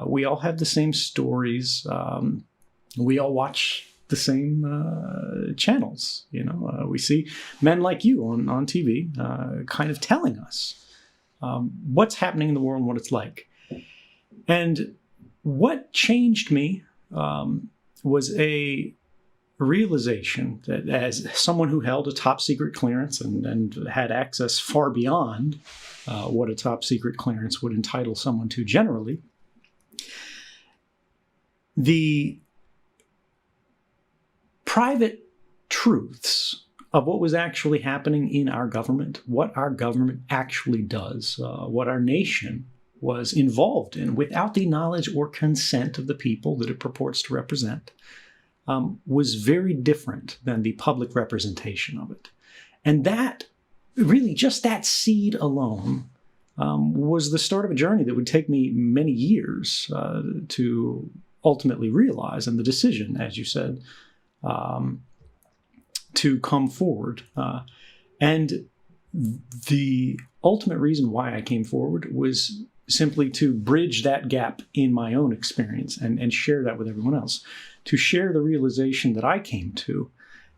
We all have the same stories. We all watch the same channels. We see men like you on TV kind of telling us what's happening in the world and what it's like. And what changed me was a realization that as someone who held a top secret clearance and had access far beyond what a top secret clearance would entitle someone to generally, the private truths of what was actually happening in our government, what our government actually does, what our nation was involved in without the knowledge or consent of the people that it purports to represent, was very different than the public representation of it. And that, really, just that seed alone was the start of a journey that would take me many years to ultimately realize, and the decision, as you said, to come forward. And the ultimate reason why I came forward was simply to bridge that gap in my own experience and share that with everyone else, to share the realization that I came to,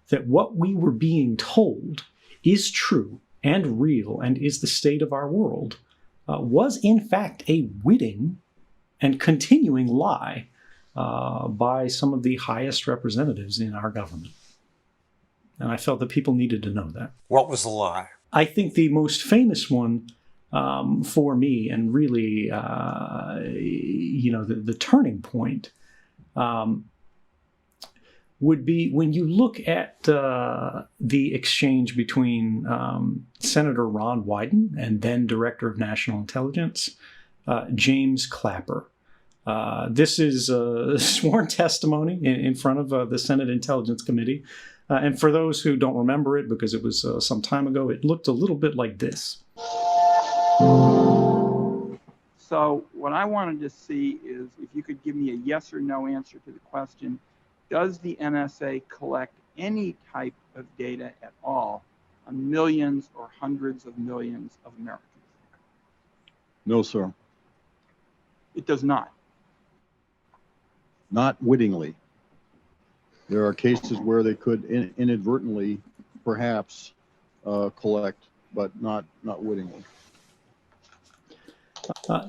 that what we were being told is true and real and is the state of our world, was in fact a witting and continuing lie by some of the highest representatives in our government. And I felt that people needed to know that. What was the lie? I think the most famous one for me, and really, the turning point, would be when you look at the exchange between Senator Ron Wyden and then Director of National Intelligence, James Clapper. This is sworn testimony in front of the Senate Intelligence Committee. And for those who don't remember it, because it was some time ago, it looked a little bit like this. So what I wanted to see is if you could give me a yes or no answer to the question, does the NSA collect any type of data at all on millions or hundreds of millions of Americans? No, sir. It does not. Not wittingly. There are cases where they could inadvertently, perhaps, collect, but not wittingly.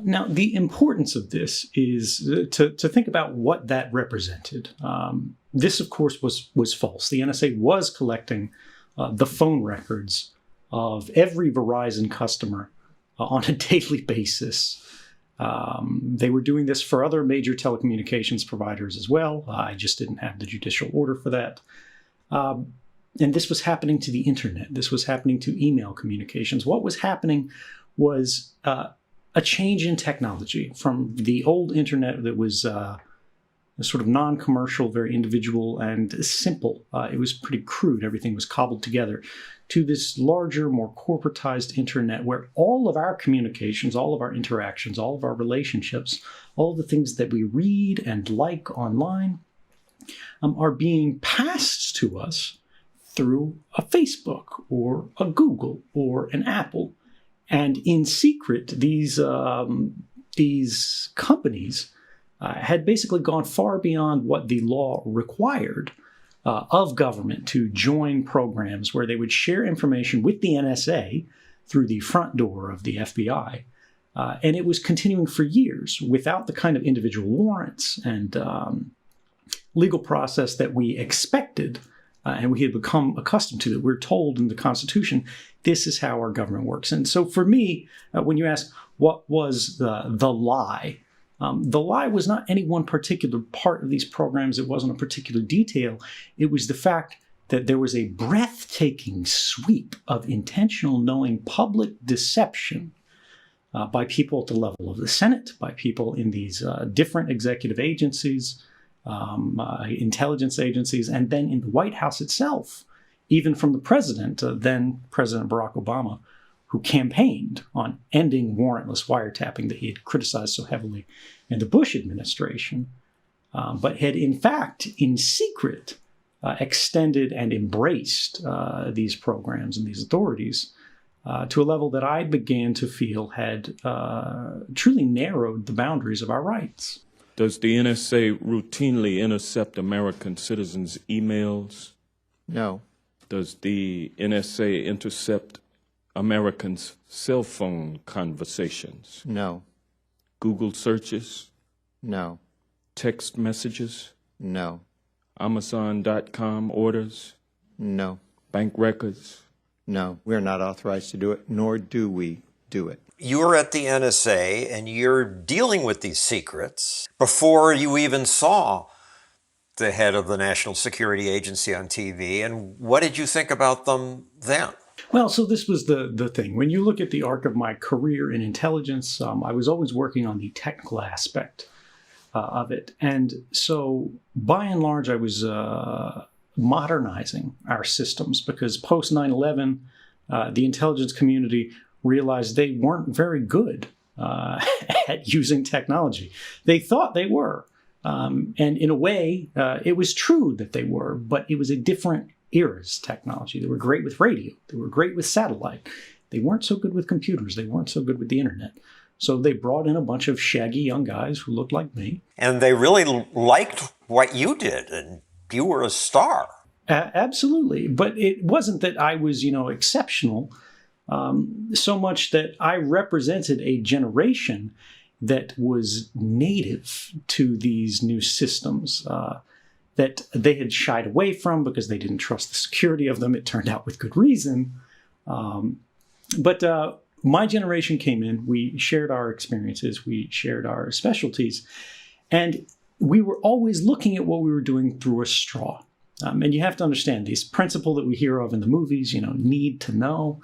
Now, the importance of this is to think about what that represented. This, of course, was false. The NSA was collecting the phone records of every Verizon customer on a daily basis. They were doing this for other major telecommunications providers as well. I just didn't have the judicial order for that. And this was happening to the internet. This was happening to email communications. What was happening was a change in technology from the old internet that was sort of non-commercial, very individual and simple. It was pretty crude. Everything was cobbled together, to this larger, more corporatized internet where all of our communications, all of our interactions, all of our relationships, all of the things that we read and like online are being passed to us through a Facebook or a Google or an Apple. And in secret, these companies had basically gone far beyond what the law required of government to join programs where they would share information with the NSA through the front door of the FBI. And it was continuing for years without the kind of individual warrants and legal process that we expected and we had become accustomed to. That we're told in the Constitution, this is how our government works. And so for me, when you ask what was the lie, the lie was not any one particular part of these programs. It wasn't a particular detail. It was the fact that there was a breathtaking sweep of intentional, knowing public deception by people at the level of the Senate, by people in these different executive agencies, intelligence agencies, and then in the White House itself, even from the president, then President Barack Obama, who campaigned on ending warrantless wiretapping that he had criticized so heavily in the Bush administration, but had in fact, in secret, extended and embraced these programs and these authorities to a level that I began to feel had truly narrowed the boundaries of our rights. Does the NSA routinely intercept American citizens' emails? No. Does the NSA intercept Americans' cell phone conversations? No. Google searches? No. Text messages? No. Amazon.com orders? No. Bank records? No. We're not authorized to do it, nor do we do it. You're at the NSA and you're dealing with these secrets before you even saw the head of the National Security Agency on TV. And what did you think about them then? Well, so this was the thing. When you look at the arc of my career in intelligence, I was always working on the technical aspect of it. And so by and large, I was modernizing our systems because post 9/11, the intelligence community realized they weren't very good at using technology. They thought they were. And in a way, it was true that they were, but it was a different era's technology. They were great with radio. They were great with satellite. They weren't so good with computers. They weren't so good with the internet. So they brought in a bunch of shaggy young guys who looked like me. And they really liked what you did, and you were a star. Absolutely. But it wasn't that I was, exceptional, so much that I represented a generation that was native to these new systems that they had shied away from because they didn't trust the security of them. It turned out with good reason. But my generation came in, we shared our experiences, we shared our specialties, and we were always looking at what we were doing through a straw. And you have to understand this principle that we hear of in the movies, need to know,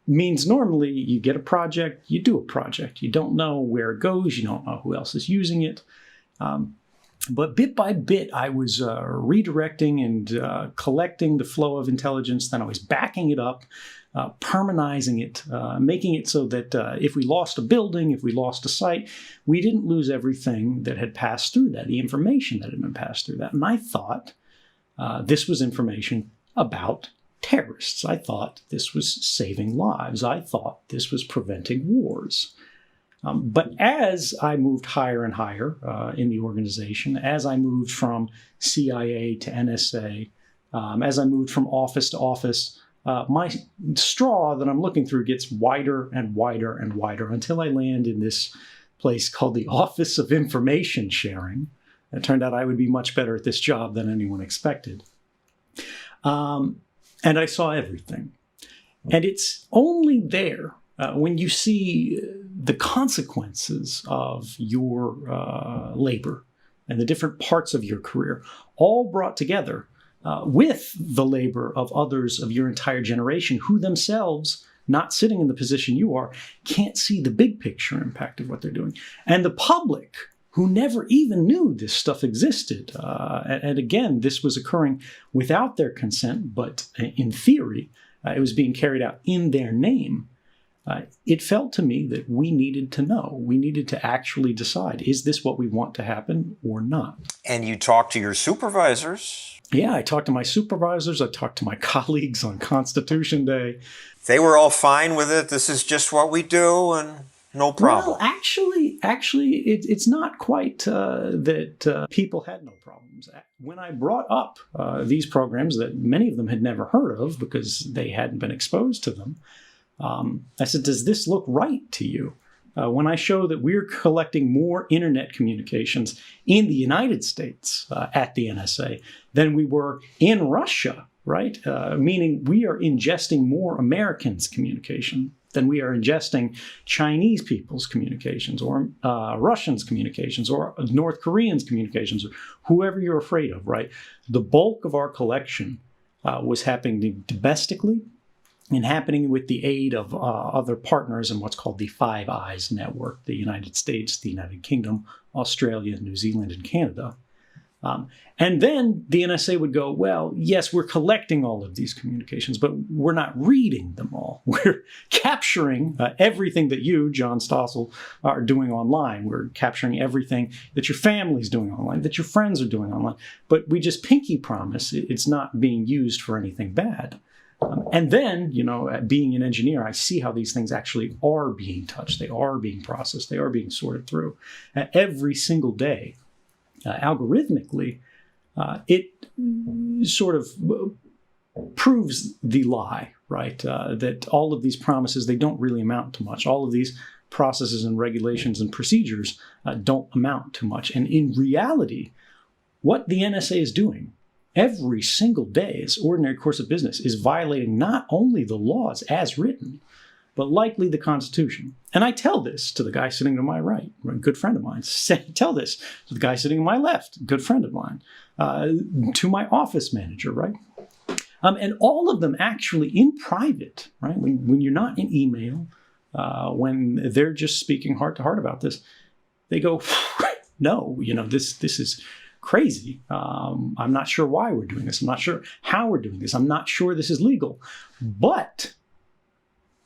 means normally you get a project, you do a project. You don't know where it goes, you don't know who else is using it. But bit by bit, I was redirecting and collecting the flow of intelligence. Then I was backing it up, permanizing it, making it so that if we lost a building, if we lost a site, we didn't lose everything that had passed through that, the information that had been passed through that. And I thought this was information about terrorists. I thought this was saving lives. I thought this was preventing wars. But as I moved higher and higher in the organization, as I moved from CIA to NSA, as I moved from office to office, my straw that I'm looking through gets wider and wider and wider until I land in this place called the Office of Information Sharing. It turned out I would be much better at this job than anyone expected. And I saw everything. And it's only there when you see the consequences of your labor and the different parts of your career all brought together with the labor of others of your entire generation who themselves, not sitting in the position you are, can't see the big picture impact of what they're doing. And the public, who never even knew this stuff existed. And again, this was occurring without their consent, but in theory, it was being carried out in their name. It felt to me that we needed to know. We needed to actually decide, is this what we want to happen or not? And you talked to your supervisors. Yeah, I talked to my supervisors. I talked to my colleagues on Constitution Day. They were all fine with it. This is just what we do and no problem. Well, actually, it's not quite that people had no problems. When I brought up these programs that many of them had never heard of because they hadn't been exposed to them, I said, does this look right to you? When I show that we're collecting more internet communications in the United States at the NSA than we were in Russia, right? Meaning we are ingesting more Americans' communication than we are ingesting Chinese people's communications or Russians' communications or North Koreans' communications or whoever you're afraid of, right? The bulk of our collection was happening domestically and happening with the aid of other partners in what's called the Five Eyes network, the United States, the United Kingdom, Australia, New Zealand, and Canada. And then the NSA would go, well, yes, we're collecting all of these communications, but we're not reading them all. We're capturing everything that you, John Stossel, are doing online. We're capturing everything that your family's doing online, that your friends are doing online. But we just pinky promise it's not being used for anything bad. And then, being an engineer, I see how these things actually are being touched. They are being processed. They are being sorted through every single day. Algorithmically, it sort of proves the lie, right? That all of these promises, they don't really amount to much. All of these processes and regulations and procedures don't amount to much. And in reality, what the NSA is doing every single day, its ordinary course of business, is violating not only the laws as written, but likely the Constitution. And I tell this to the guy sitting to my right, a good friend of mine. Tell this to the guy sitting to my left, a good friend of mine, to my office manager, right? And all of them actually in private, right? When you're not in email, when they're just speaking heart to heart about this, they go, no, this is crazy. I'm not sure why we're doing this. I'm not sure how we're doing this. I'm not sure this is legal. But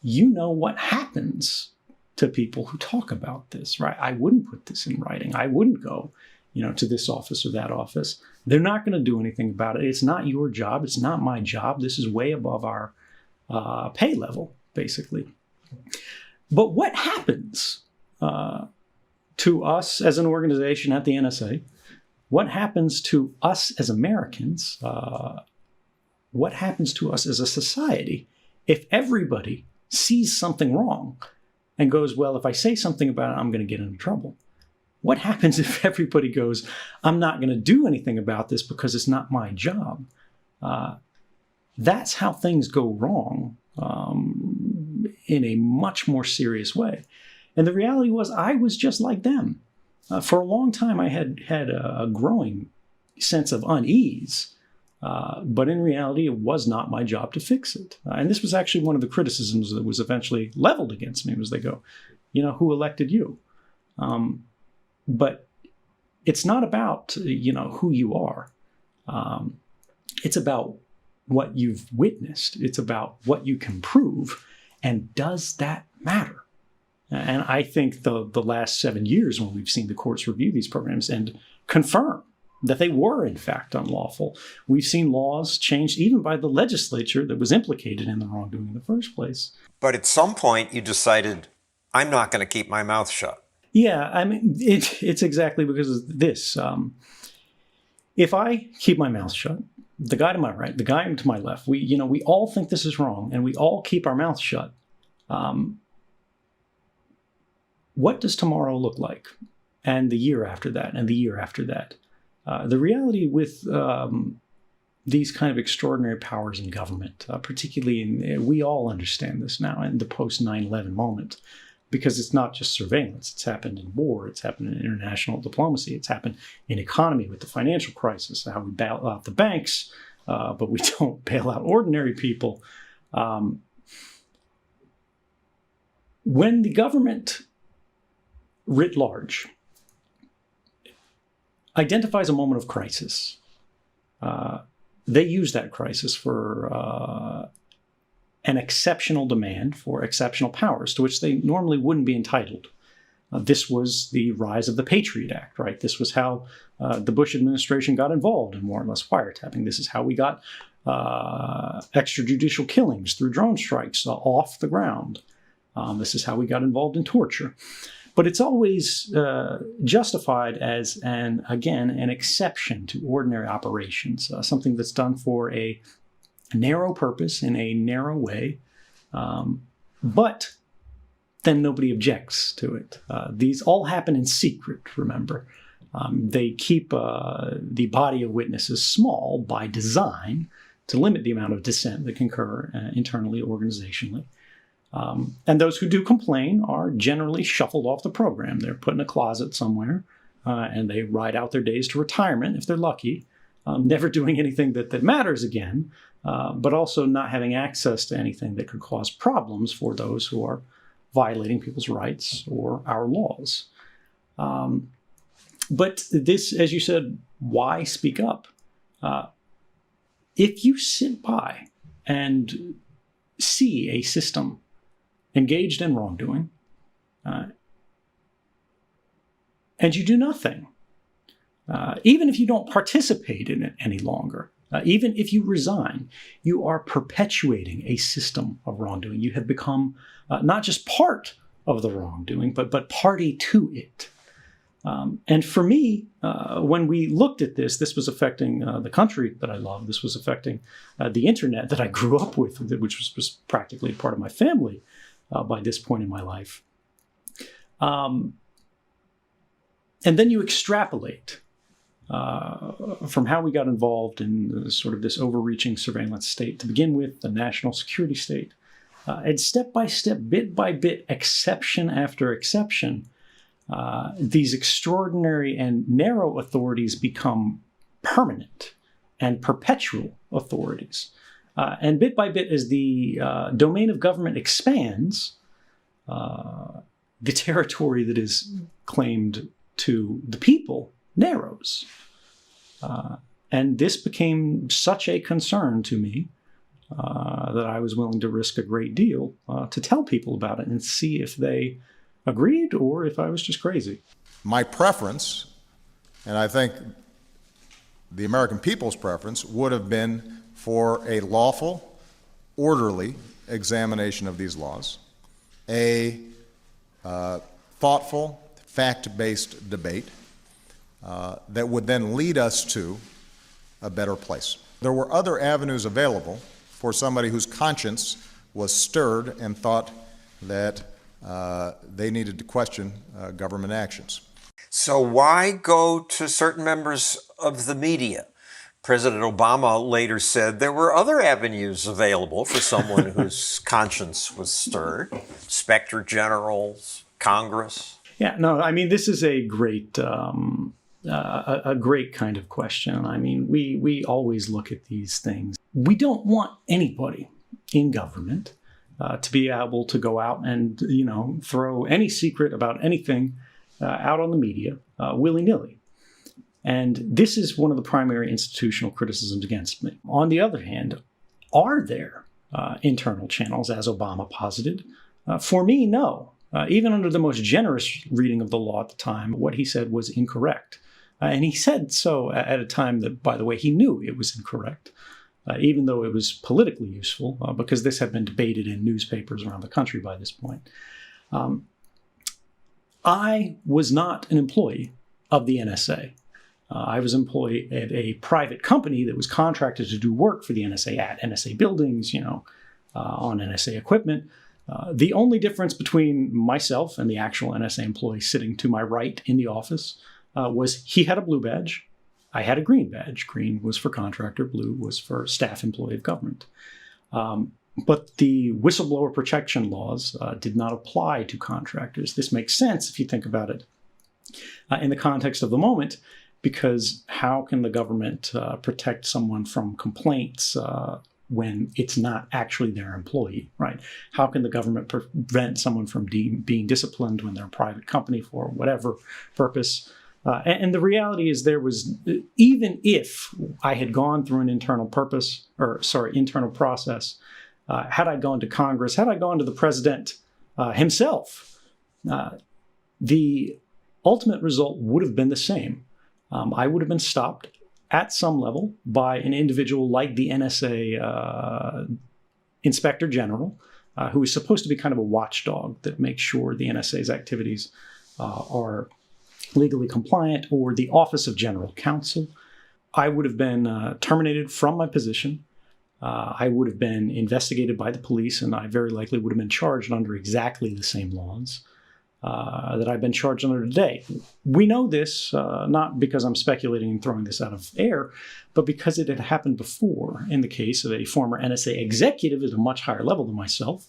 you know what happens to people who talk about this, right? I wouldn't put this in writing. I wouldn't go, to this office or that office. They're not going to do anything about it. It's not your job. It's not my job. This is way above our pay level, basically. But what happens to us as an organization at the NSA? What happens to us as Americans? What happens to us as a society if everybody sees something wrong and goes, well, if I say something about it, I'm going to get into trouble? What happens if everybody goes, I'm not going to do anything about this because it's not my job? That's how things go wrong in a much more serious way. And the reality was I was just like them. For a long time, I had a growing sense of unease, but in reality, it was not my job to fix it. And this was actually one of the criticisms that was eventually leveled against me, was they go, who elected you? But it's not about, who you are. It's about what you've witnessed. It's about what you can prove. And does that matter? And I think the last 7 years, when we've seen the courts review these programs and confirm that they were, in fact, unlawful, we've seen laws changed even by the legislature that was implicated in the wrongdoing in the first place. But at some point, you decided, I'm not going to keep my mouth shut. Yeah, I mean, it's exactly because of this. If I keep my mouth shut, the guy to my right, the guy to my left, we all think this is wrong, and we all keep our mouths shut. What does tomorrow look like? And the year after that, and the year after that? The reality with these kind of extraordinary powers in government, particularly we all understand this now in the post 9/11 moment, because it's not just surveillance. It's happened in war. It's happened in international diplomacy. It's happened in economy with the financial crisis, how we bail out the banks, but we don't bail out ordinary people. When the government writ large identifies a moment of crisis, they use that crisis for an exceptional demand for exceptional powers to which they normally wouldn't be entitled. This was the rise of the Patriot Act, right? This was how the Bush administration got involved in more or less wiretapping. This is how we got extrajudicial killings through drone strikes off the ground. This is how we got involved in torture. But it's always justified as, an exception to ordinary operations, something that's done for a narrow purpose in a narrow way, but then nobody objects to it. These all happen in secret, remember. They keep the body of witnesses small by design to limit the amount of dissent that can occur internally, organizationally. And those who do complain are generally shuffled off the program. They're put in a closet somewhere, and they ride out their days to retirement if they're lucky, never doing anything that matters again, but also not having access to anything that could cause problems for those who are violating people's rights or our laws. But this, as you said, why speak up? If you sit by and see a system engaged in wrongdoing, and you do nothing, even if you don't participate in it any longer, Even if you resign, you are perpetuating a system of wrongdoing. You have become not just part of the wrongdoing, but party to it. And for me, when we looked at this, this was affecting the country that I love. This was affecting the internet that I grew up with, which was practically part of my family by this point in my life. And then you extrapolate from how we got involved in sort of this overreaching surveillance state to begin with, the national security state. And step by step, bit by bit, exception after exception, these extraordinary and narrow authorities become permanent and perpetual authorities. And bit by bit, as the domain of government expands, the territory that is claimed to the people narrows. And this became such a concern to me that I was willing to risk a great deal to tell people about it and see if they agreed or if I was just crazy. My preference, and I think the American people's preference, would have been for a lawful, orderly examination of these laws, a thoughtful, fact-based debate that would then lead us to a better place. There were other avenues available for somebody whose conscience was stirred and thought that they needed to question government actions. So why go to certain members of the media? President Obama later said there were other avenues available for someone whose conscience was stirred. Inspector generals, Congress. Yeah, no, I mean, this is a great kind of question. I mean, we always look at these things. We don't want anybody in government to be able to go out and, throw any secret about anything out on the media willy-nilly. And this is one of the primary institutional criticisms against me. On the other hand, are there internal channels, as Obama posited? For me, no. Even under the most generous reading of the law at the time, what he said was incorrect. And he said so at a time that, by the way, he knew it was incorrect, even though it was politically useful, because this had been debated in newspapers around the country by this point. I was not an employee of the NSA. I was employed at a private company that was contracted to do work for the NSA at NSA buildings, on NSA equipment. The only difference between myself and the actual NSA employee sitting to my right in the office was he had a blue badge. I had a green badge. Green was for contractor, blue was for staff employee of government. But the whistleblower protection laws did not apply to contractors. This makes sense if you think about it in the context of the moment, because how can the government protect someone from complaints when it's not actually their employee, right? How can the government prevent someone from being disciplined when they're a private company for whatever purpose? And the reality is there was, even if I had gone through an internal process, had I gone to Congress, had I gone to the president himself, the ultimate result would have been the same. I would have been stopped at some level by an individual like the NSA Inspector General, who is supposed to be kind of a watchdog that makes sure the NSA's activities are legally compliant, or the Office of General Counsel. I would have been terminated from my position. I would have been investigated by the police, and I very likely would have been charged under exactly the same laws that I've been charged under today. We know this, not because I'm speculating and throwing this out of air, but because it had happened before in the case of a former NSA executive at a much higher level than myself,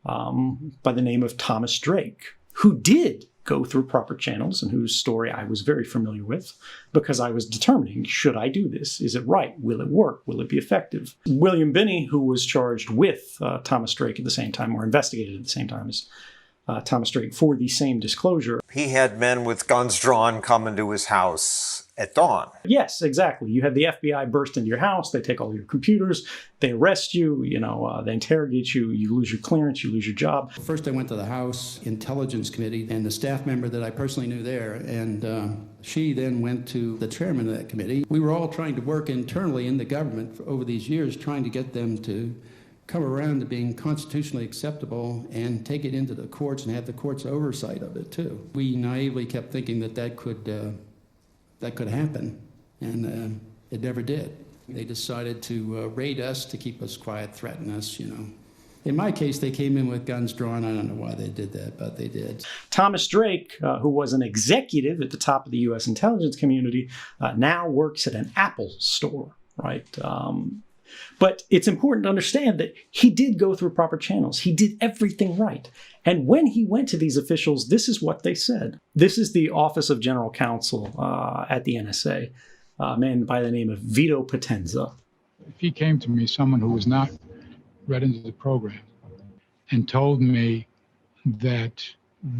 by the name of Thomas Drake, who did go through proper channels and whose story I was very familiar with, because I was determining, should I do this? Is it right? Will it work? Will it be effective? William Binney, who was charged with Thomas Drake at the same time, or investigated at the same time as Thomas Drake for the same disclosure. He had men with guns drawn come into his house at dawn. Yes, exactly. You had the FBI burst into your house. They take all your computers. They arrest you. They interrogate you. You lose your clearance. You lose your job. First, I went to the House Intelligence Committee, and the staff member that I personally knew there, and she then went to the chairman of that committee. We were all trying to work internally in the government over these years, trying to get them to come around to being constitutionally acceptable and take it into the courts and have the courts oversight of it too. We naively kept thinking that could happen, and it never did. They decided to raid us, to keep us quiet, threaten us, In my case, they came in with guns drawn. I don't know why they did that, but they did. Thomas Drake, who was an executive at the top of the U.S. intelligence community, now works at an Apple store, right? But it's important to understand that he did go through proper channels. He did everything right. And when he went to these officials, this is what they said. This is the Office of General Counsel at the NSA, a man by the name of Vito Potenza. If he came to me, someone who was not read into the program, and told me that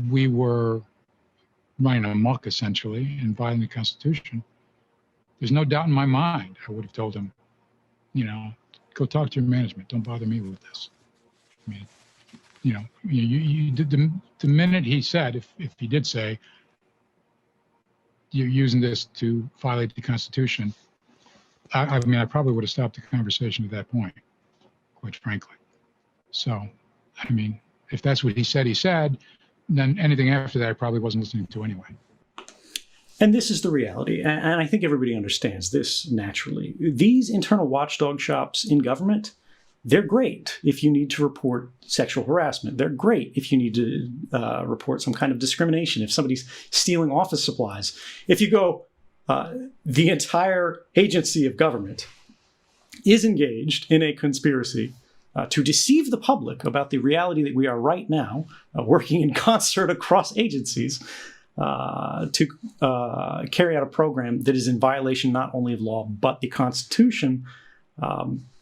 we were running amok, essentially, and violating the Constitution, there's no doubt in my mind I would have told him, go talk to your management. Don't bother me with this. I mean, the minute he said, if he did say, you're using this to violate the Constitution, I probably would have stopped the conversation at that point, quite frankly. So, if that's what he said, then anything after that I probably wasn't listening to anyway. And this is the reality, and I think everybody understands this naturally. These internal watchdog shops in government, they're great if you need to report sexual harassment. They're great if you need to report some kind of discrimination, if somebody's stealing office supplies. If you go, the entire agency of government is engaged in a conspiracy to deceive the public about the reality that we are right now working in concert across agencies to carry out a program that is in violation not only of law, but the Constitution,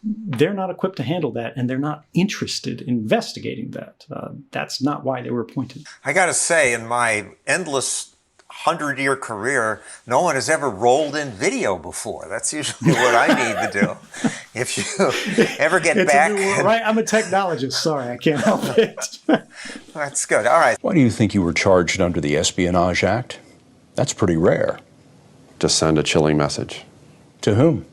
they're not equipped to handle that, and they're not interested in investigating that. That's not why they were appointed. I got to say, in my endless 100-year career, no one has ever rolled in video before. That's usually what I need to do. If you ever get back... Right, I'm a technologist. Sorry, I can't help it. That's good. All right. Why do you think you were charged under the Espionage Act? That's pretty rare. To send a chilling message. To whom?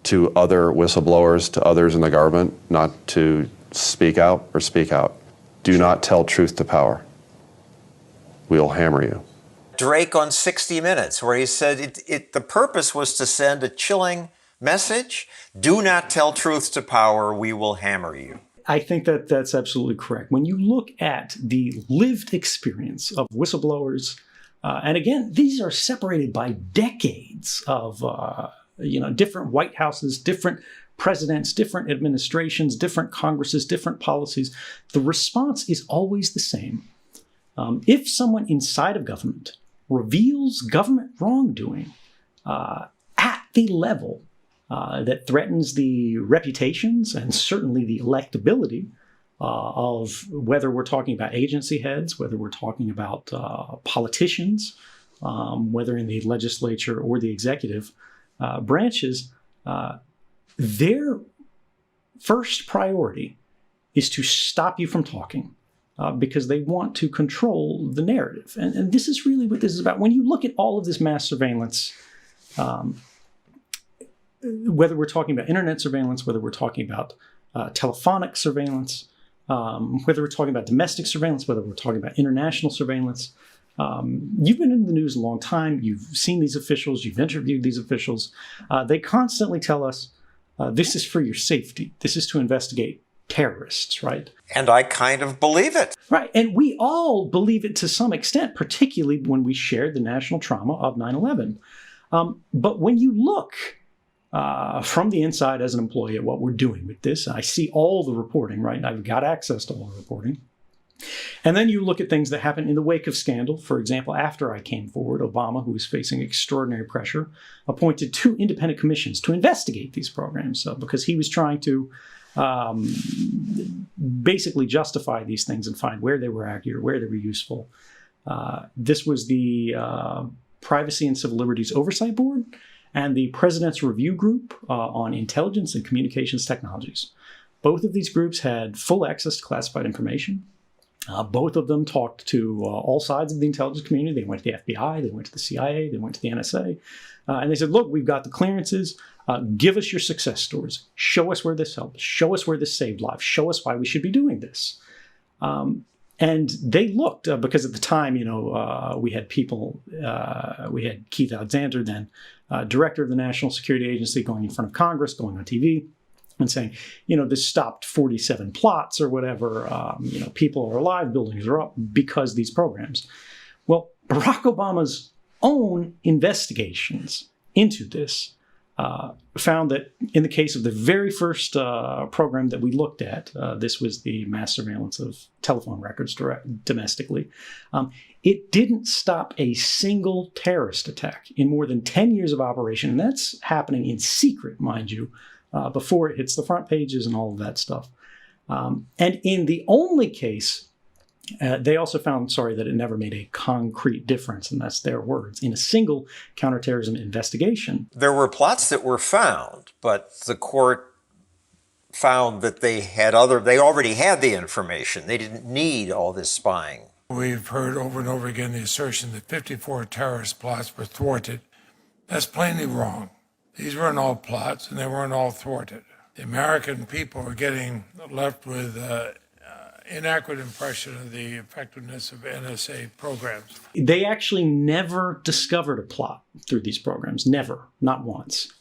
To other whistleblowers, to others in the government, not to speak out or speak out. Do not tell truth to power. We'll hammer you. Drake on 60 Minutes, where he said the purpose was to send a chilling message. Do not tell truth to power, we will hammer you. I think that that's absolutely correct. When you look at the lived experience of whistleblowers, and again, these are separated by decades of different White Houses, different presidents, different administrations, different Congresses, different policies, the response is always the same. If someone inside of government reveals government wrongdoing at the level that threatens the reputations and certainly the electability of whether we're talking about agency heads, whether we're talking about politicians, whether in the legislature or the executive branches, their first priority is to stop you from talking. Because they want to control the narrative. And this is really what this is about. When you look at all of this mass surveillance, whether we're talking about internet surveillance, whether we're talking about telephonic surveillance, whether we're talking about domestic surveillance, whether we're talking about international surveillance, you've been in the news a long time. You've seen these officials. You've interviewed these officials. They constantly tell us, this is for your safety. This is to investigate terrorists, right? And I kind of believe it. Right. And we all believe it to some extent, particularly when we share the national trauma of 9/11. But when you look from the inside as an employee at what we're doing with this, I see all the reporting, right? I've got access to all the reporting. And then you look at things that happen in the wake of scandal. For example, after I came forward, Obama, who was facing extraordinary pressure, appointed 2 independent commissions to investigate these programs because he was trying to basically justify these things and find where they were accurate, where they were useful. This was the Privacy and Civil Liberties Oversight Board and the President's Review Group on Intelligence and Communications Technologies. Both of these groups had full access to classified information. Both of them talked to all sides of the intelligence community. They went to the FBI, they went to the CIA, they went to the NSA. And they said, look, we've got the clearances. Give us your success stories. Show us where this helped. Show us where this saved lives. Show us why we should be doing this. And they looked, because at the time, we had people, we had Keith Alexander, then director of the National Security Agency, going in front of Congress, going on TV and saying, this stopped 47 plots or whatever. People are alive, buildings are up because these programs. Well, Barack Obama's own investigations into this found that in the case of the very first program that we looked at, this was the mass surveillance of telephone records domestically, it didn't stop a single terrorist attack in more than 10 years of operation. And that's happening in secret, mind you, before it hits the front pages and all of that stuff. And in the only case, they also found, that it never made a concrete difference, and that's their words, in a single counterterrorism investigation. There were plots that were found, but the court found that they already had the information. They didn't need all this spying. We've heard over and over again the assertion that 54 terrorist plots were thwarted. That's plainly wrong. These weren't all plots, and they weren't all thwarted. The American people are getting left with inaccurate impression of the effectiveness of NSA programs. They actually never discovered a plot through these programs. Never. Not once.